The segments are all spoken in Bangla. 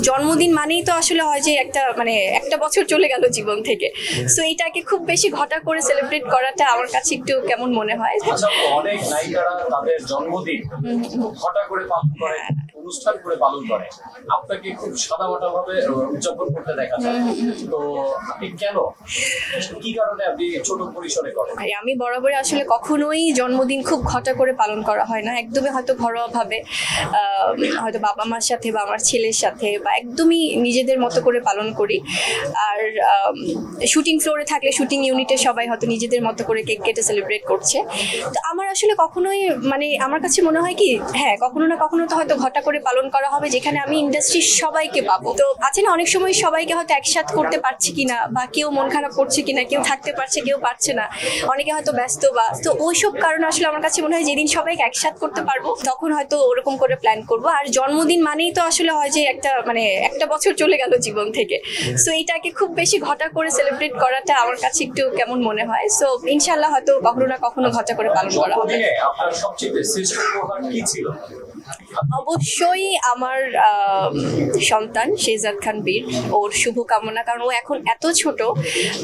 জন্মদিন মানেই তো আসলে হয় যে একটা বছর চলে গেল জীবন থেকে। সো এটাকে খুব বেশি ঘটা করে সেলিব্রেট করাটা আমার কাছে একটু কেমন মনে হয়। আচ্ছা, অনেক নায়িকারা তাদের জন্মদিন খুব ঘটা করে পালন করে, অনুষ্ঠান করে পালন করে, আপনাকে খুব সাদামাটা ভাবে উদযাপন করতে দেখা যায়। তো আপনি কেন, কি কারণে আপনি ছোট পরিসরে করেন? আমি বরাবরই আসলে কখনোই জন্মদিন খুব ঘটা করে পালন করা হয় না, একদমই হয়তো ঘরোয়া ভাবে, হয়তো বাবা মার সাথে বা আমার ছেলের সাথে, বা একদমই নিজেদের মতো করে পালন করি। আর শুটিং ফ্লোরে থাকলে শুটিং ইউনিটে সবাই হয়তো নিজেদের মতো করে কেক কেটে সেলিব্রেট করছে। তো আমার আসলে কখনোই আমার কাছে মনে হয় কি, হ্যাঁ কখনো না কখনো তো হয়তো ঘটা করে পালন করা হবে, যেখানে আমি ইন্ডাস্ট্রির সবাইকে পাবো। তো আছে না অনেক সময় সবাইকে হয়তো একসাথে করতে পারছি কিনা, বা কেউ মন খারাপ করছে কিনা, কেউ থাকতে পারছে কেউ পারছে না, অনেকে হয়তো ব্যস্ত, বা তো ওইসব কারণে আসলে আমার কাছে মনে হয় যেদিন সবাইকে একসাথে করতে পারবো তখন হয়তো ওরকম করে প্ল্যান করবো। আর জন্মদিন মানেই তো আসলে হয় যে একটা বছর চলে গেল জীবন থেকে। সো এটাকে খুব বেশি ঘটা করে সেলিব্রেট করাটা আমার কাছে একটু কেমন মনে হয়। সো ইনশাল্লাহ হয়তো কখনো না কখনো ঘটা করে পালন করা হবে। আপনার সবচেয়ে শ্রেষ্ঠ উপহার কি ছিল? অবশ্যই আমার সন্তান শেহজাদ খান বীর, ওর শুভকামনা। কারণ ও এখন এত ছোট,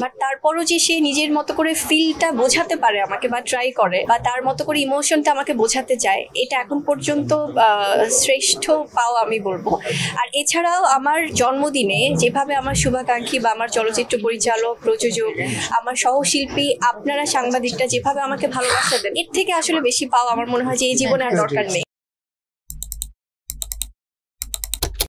বাট তারপরও যে সে নিজের মতো করে ফিলটা বোঝাতে পারে আমাকে, বা ট্রাই করে, বা তার মতো করে ইমোশনটা আমাকে বোঝাতে চায়, এটা এখন পর্যন্ত শ্রেষ্ঠ পাওয়া আমি বলবো। আর এছাড়াও আমার জন্মদিনে যেভাবে আমার শুভাকাঙ্ক্ষী বা আমার চলচ্চিত্র পরিচালক, প্রযোজক, আমার সহশিল্পী, আপনারা সাংবাদিকরা যেভাবে আমাকে ভালোবাসা দেন, এর থেকে আসলে বেশি পাওয়া আমার মনে হয় যে এই জীবনে আর দরকার নেই।